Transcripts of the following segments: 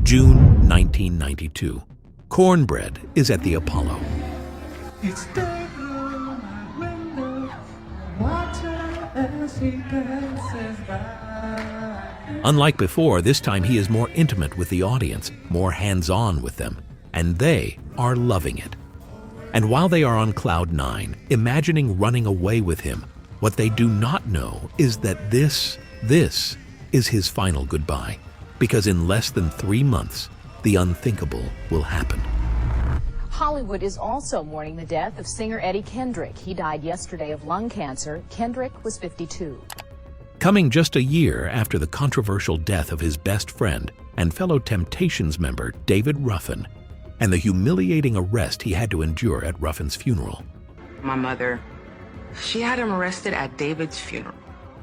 June 1992. Cornbread is at the Apollo. It's day through my window, water as he passes by. Unlike before, this time he is more intimate with the audience, more hands-on with them, and they are loving it. And while they are on cloud nine, imagining running away with him, what they do not know is that this is his final goodbye, because in less than 3 months, the unthinkable will happen. Hollywood is also mourning the death of singer Eddie Kendrick. He died yesterday of lung cancer. Kendrick was 52. Coming just a year after the controversial death of his best friend and fellow Temptations member David Ruffin, and the humiliating arrest he had to endure at Ruffin's funeral. My mother, she had him arrested at David's funeral.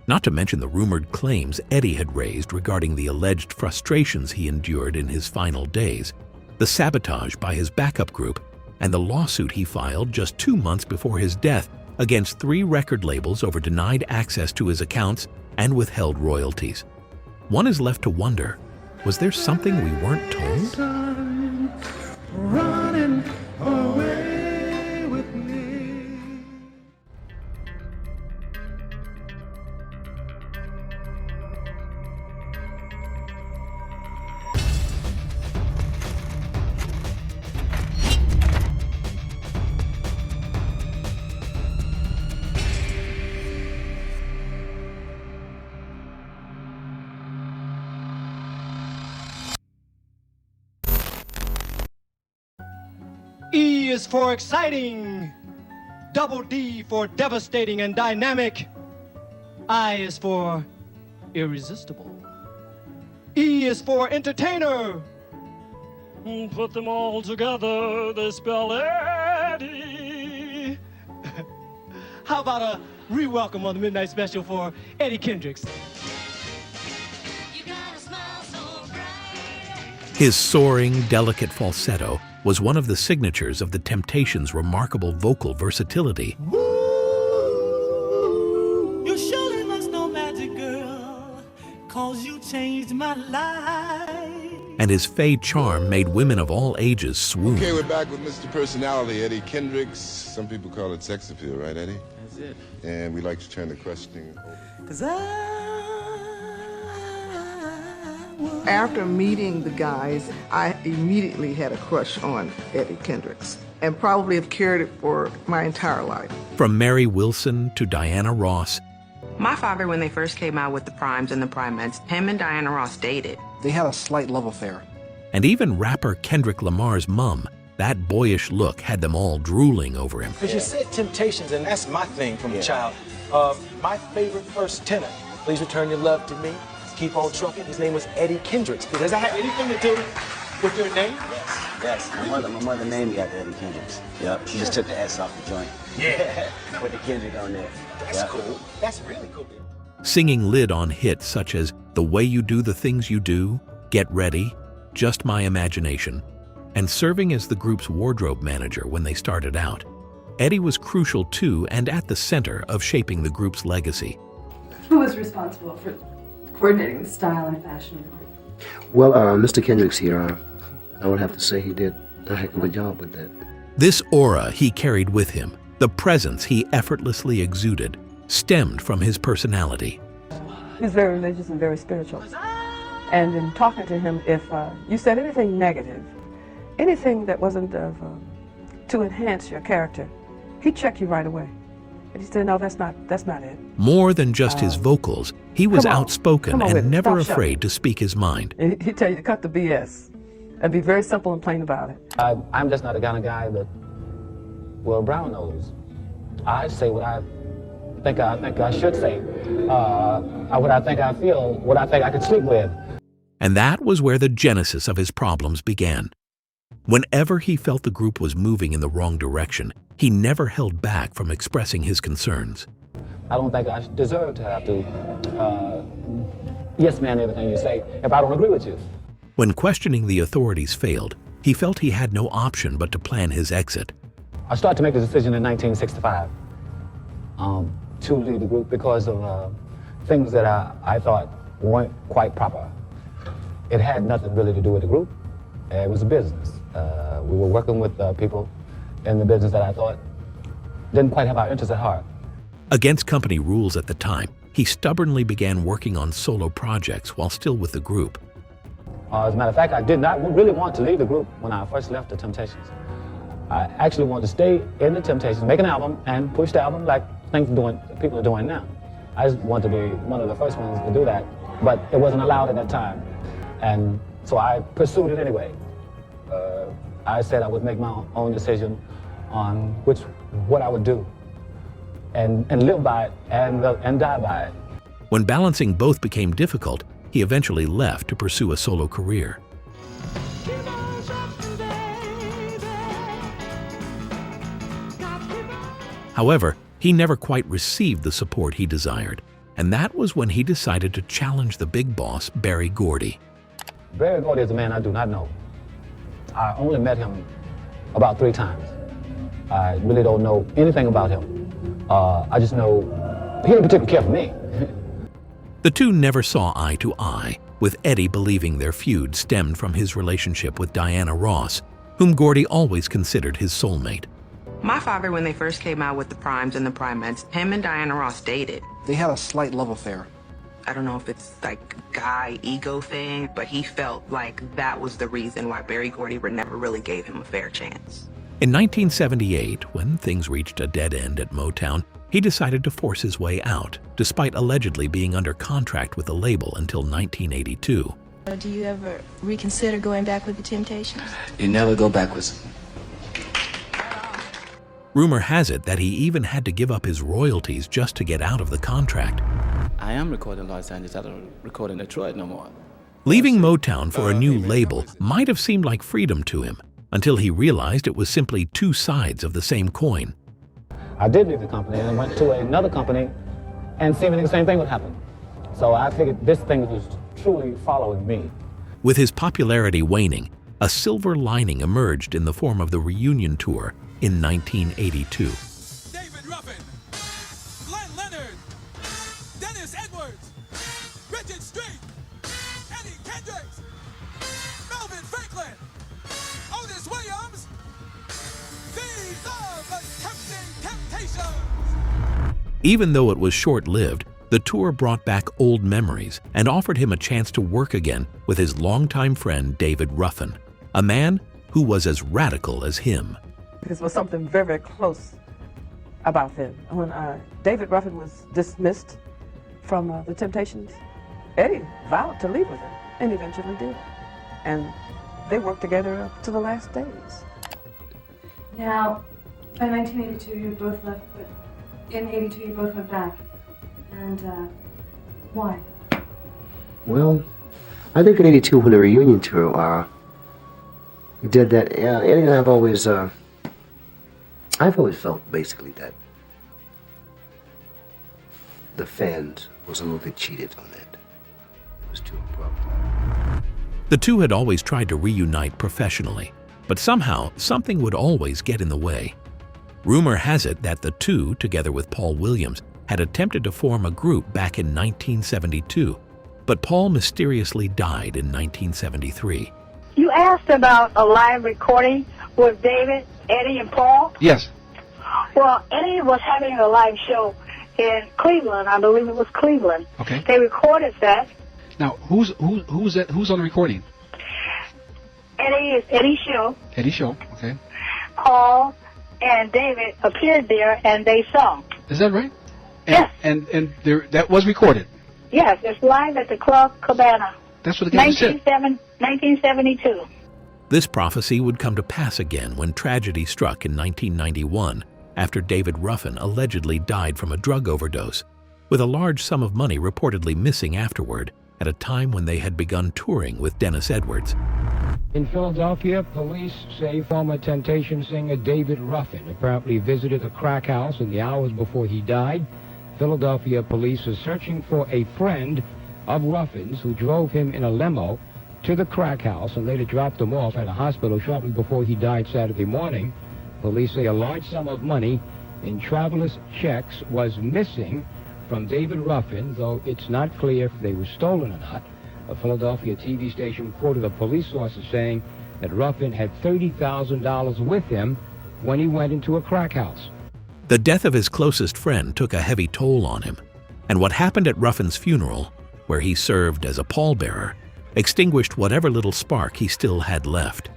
Not to mention the rumored claims Eddie had raised regarding the alleged frustrations he endured in his final days, the sabotage by his backup group, and the lawsuit he filed just 2 months before his death against 3 record labels over denied access to his accounts and withheld royalties. One is left to wonder, was there something we weren't told? Running away with me. E is for exciting, double D for devastating and dynamic, I is for irresistible, E is for entertainer. Put them all together, they spell Eddie. How about a re-welcome on the Midnight Special for Eddie Kendricks? His soaring, delicate falsetto was one of the signatures of the Temptations' remarkable vocal versatility. Ooh, you surely must know magic, girl, 'cause you changed my life. And his fey charm made women of all ages swoon. Okay, we're back with Mr. Personality, Eddie Kendricks. Some people call it sex appeal, right, Eddie? That's it. And we like to turn the questioning over. 'Cause After meeting the guys, I immediately had a crush on Eddie Kendricks and probably have carried it for my entire life. From Mary Wilson to Diana Ross, My father, when they first came out with the Primes and the Primettes, him and Diana Ross dated. They had a slight love affair. and even rapper Kendrick Lamar's mum, that boyish look had them all drooling over him. Because you said Temptations, and that's my thing from a child. My favorite first tenor, Please Return Your Love to Me, Keep On Trucking, his name was Eddie Kendricks. Does that have anything to do with your name? Yes, my mother named me after Eddie Kendricks. Yep, she just took the S off the joint. Yeah. With the Kendrick on there. That's cool. That's really cool. Singing lid on hits such as The Way You Do the Things You Do, Get Ready, Just My Imagination, and serving as the group's wardrobe manager when they started out. Eddie was crucial to and at the center of shaping the group's legacy. Who was responsible for coordinating the style and fashion of the group? Well, Mr. Kendricks here, I would have to say he did a heck of a job with that. This aura he carried with him, the presence he effortlessly exuded, stemmed from his personality. He's very religious and very spiritual. And in talking to him, if you said anything negative, anything that wasn't to enhance your character, he'd check you right away. And he said, no, that's not it. More than just his vocals, he was outspoken with it. and never Stop afraid to speak his mind. And he'd tell you to cut the BS and be very simple and plain about it. I'm just not the kind of guy that, well, brown nose. I say what I think I should say, what I think I feel, what I think I could sleep with. And that was where the genesis of his problems began. Whenever he felt the group was moving in the wrong direction, he never held back from expressing his concerns. I don't think I deserve to have to yes man everything you say if I don't agree with you. When questioning the authorities failed, he felt he had no option but to plan his exit. I started to make the decision in 1965 to leave the group because of things that I thought weren't quite proper. it had nothing really to do with the group. It was a business. We were working with people in the business that I thought didn't quite have our interests at heart. Against company rules at the time, he stubbornly began working on solo projects while still with the group. As a matter of fact, I did not really want to leave the group when I first left the Temptations. I actually wanted to stay in the Temptations, make an album, and push the album like people are doing now. I just wanted to be one of the first ones to do that, but it wasn't allowed at that time. And so I pursued it anyway. I said I would make my own decision on what I would do, and live by it and die by it. When balancing both became difficult, he eventually left to pursue a solo career. However, he never quite received the support he desired, and that was when he decided to challenge the big boss, Berry Gordy. Berry Gordy is a man I do not know. I only met him about 3 times. I really don't know anything about him. I just know he didn't particularly care for me. The two never saw eye to eye, with Eddie believing their feud stemmed from his relationship with Diana Ross, whom Gordy always considered his soulmate. My father, when they first came out with the Primes and the Primettes, him and Diana Ross dated. They had a slight love affair. I don't know if it's like a guy ego thing, but he felt like that was the reason why Berry Gordy never really gave him a fair chance. In 1978, when things reached a dead end at Motown, he decided to force his way out, despite allegedly being under contract with the label until 1982. Do you ever reconsider going back with the Temptations? You never go backwards. Rumor has it that he even had to give up his royalties just to get out of the contract. I am recording in Los Angeles. I don't record in Detroit no more. Leaving Motown for a new label might have seemed like freedom to him, until he realized it was simply two sides of the same coin. I did leave the company and went to another company, and seemingly the same thing would happen. So I figured this thing was truly following me. With his popularity waning, a silver lining emerged in the form of the reunion tour in 1982. David Ruffin, Glenn Leonard, Dennis Edwards, Richard Street, Eddie Kendricks, Melvin Franklin, Otis Williams. These are the Temptations. Even though it was short-lived, the tour brought back old memories and offered him a chance to work again with his longtime friend David Ruffin, a man who was as radical as him. There was something very, very close about them. When David Ruffin was dismissed from the Temptations, Eddie vowed to leave with him, and eventually did. And they worked together up to the last days. Now, by 1982, you both left, but in 82, you both went back. And why? Well, I think in '82 when the reunion tour, we did that. Yeah, Eddie and I've always felt basically that the fans was a little bit cheated on that. It was too abrupt. The two had always tried to reunite professionally, but somehow something would always get in the way. Rumor has it that the two, together with Paul Williams, had attempted to form a group back in 1972, but Paul mysteriously died in 1973. You asked about a live recording with David, Eddie, and Paul? Yes. Well, Eddie was having a live show in Cleveland. I believe it was Cleveland. Okay. They recorded that. Now, who's that? Who's on the recording? Eddie is Eddie Show. Eddie Show. Okay. Paul and David appeared there and they sung. Is that right? Yes. And there, that was recorded. Yes, it's live at the Club Cabana. That's what the guy said. 1972. This prophecy would come to pass again when tragedy struck in 1991 after David Ruffin allegedly died from a drug overdose, with a large sum of money reportedly missing afterward at a time when they had begun touring with Dennis Edwards. In Philadelphia, police say former Temptation singer David Ruffin apparently visited a crack house in the hours before he died. Philadelphia police are searching for a friend of Ruffin's who drove him in a limo to the crack house and later dropped him off at a hospital shortly before he died Saturday morning. Police say a large sum of money in traveler's checks was missing from David Ruffin, though it's not clear if they were stolen or not. A Philadelphia TV station quoted a police source as saying that Ruffin had $30,000 with him when he went into a crack house. The death of his closest friend took a heavy toll on him, and what happened at Ruffin's funeral, where he served as a pallbearer, extinguished whatever little spark he still had left.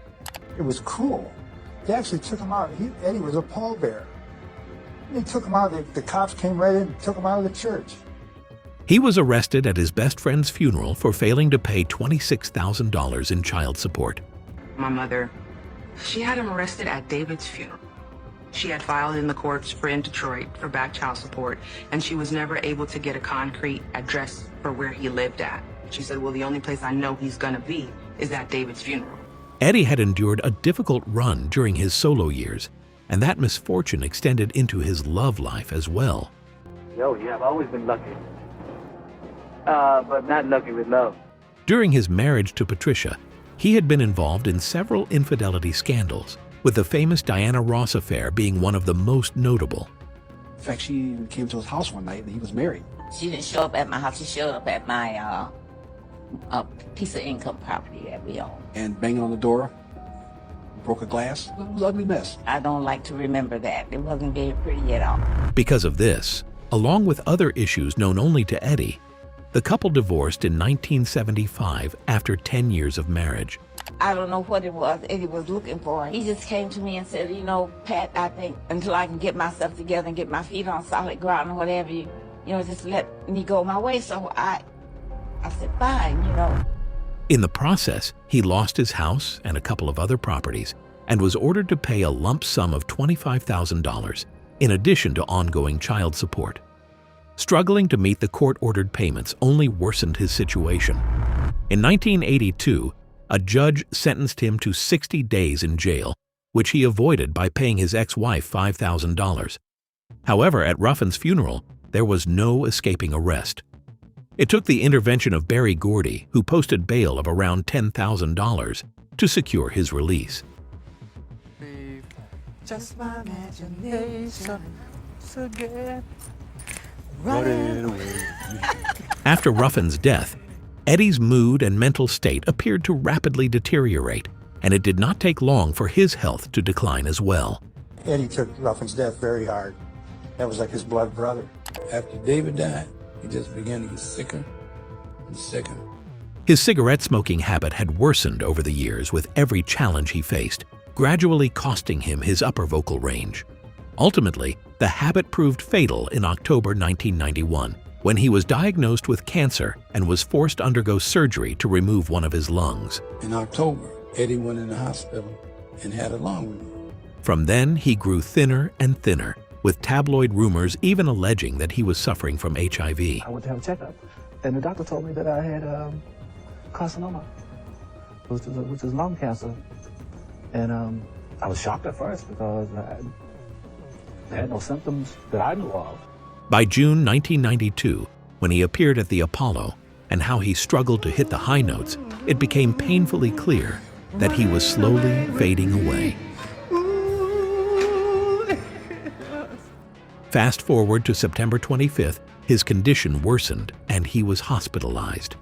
It was cruel. They actually took him out. Eddie was a pallbearer. They took him out. The cops came right in and took him out of the church. He was arrested at his best friend's funeral for failing to pay $26,000 in child support. My mother, she had him arrested at David's funeral. She had filed in the courts in Detroit for back child support, and she was never able to get a concrete address for where he lived at. She said, well, the only place I know he's gonna be is at David's funeral. Eddie had endured a difficult run during his solo years, and that misfortune extended into his love life as well. Yo, you have always been lucky. But not lucky with love. During his marriage to Patricia, he had been involved in several infidelity scandals, with the famous Diana Ross affair being one of the most notable. In fact, she even came to his house one night and he was married. She didn't show up at my house. She showed up at my piece of income property that we own. And banging on the door, broke a glass. It was an ugly mess. I don't like to remember that. It wasn't very pretty at all. Because of this, along with other issues known only to Eddie, the couple divorced in 1975 after 10 years of marriage. I don't know what it was Eddie was looking for. He just came to me and said, you know, Pat, I think until I can get myself together and get my feet on solid ground or whatever, you know, just let me go my way. So I said, fine, you know. In the process, he lost his house and a couple of other properties and was ordered to pay a lump sum of $25,000 in addition to ongoing child support. Struggling to meet the court-ordered payments only worsened his situation. In 1982, a judge sentenced him to 60 days in jail, which he avoided by paying his ex-wife $5,000. However, at Ruffin's funeral, there was no escaping arrest. It took the intervention of Berry Gordy, who posted bail of around $10,000, to secure his release. Just my imagination, so good. After Ruffin's death, Eddie's mood and mental state appeared to rapidly deteriorate, and it did not take long for his health to decline as well. Eddie took Ruffin's death very hard. That was like his blood brother. After David died, he just began to get sicker and sicker. His cigarette smoking habit had worsened over the years with every challenge he faced, gradually costing him his upper vocal range. Ultimately, the habit proved fatal in October 1991, when he was diagnosed with cancer and was forced to undergo surgery to remove one of his lungs. In October, Eddie went in the hospital and had a lung removed. From then, he grew thinner and thinner, with tabloid rumors even alleging that he was suffering from HIV. I went to have a checkup, and the doctor told me that I had carcinoma, which is lung cancer. And I was shocked at first because I had no symptoms that I knew of. By June 1992, when he appeared at the Apollo and how he struggled to hit the high notes, it became painfully clear that he was slowly fading away. Fast forward to September 25th, his condition worsened and he was hospitalized.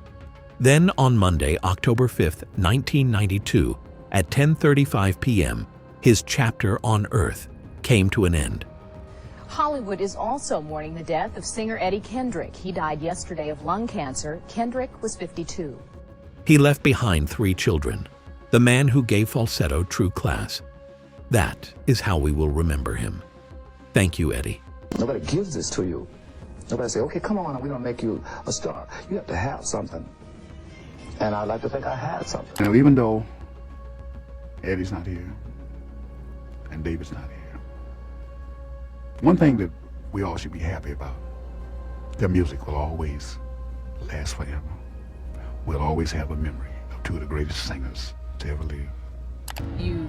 Then on Monday, October 5th, 1992, at 10:35 p.m., his chapter on Earth came to an end. Hollywood is also mourning the death of singer Eddie Kendrick. He died yesterday of lung cancer. Kendrick was 52. He left behind 3 children, the man who gave falsetto true class. That is how we will remember him. Thank you, Eddie. Nobody gives this to you. Nobody say, okay, come on, we're going to make you a star. You have to have something. And I like to think I had something. Now, even though Eddie's not here and David's not here, one thing that we all should be happy about, their music will always last forever. We'll always have a memory of 2 of the greatest singers to ever live. You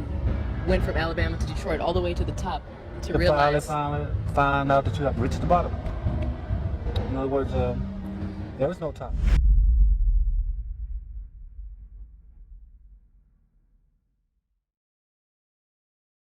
went from Alabama to Detroit all the way to the top to realize... Finally find out that you have to reach the bottom. In other words, there was no top.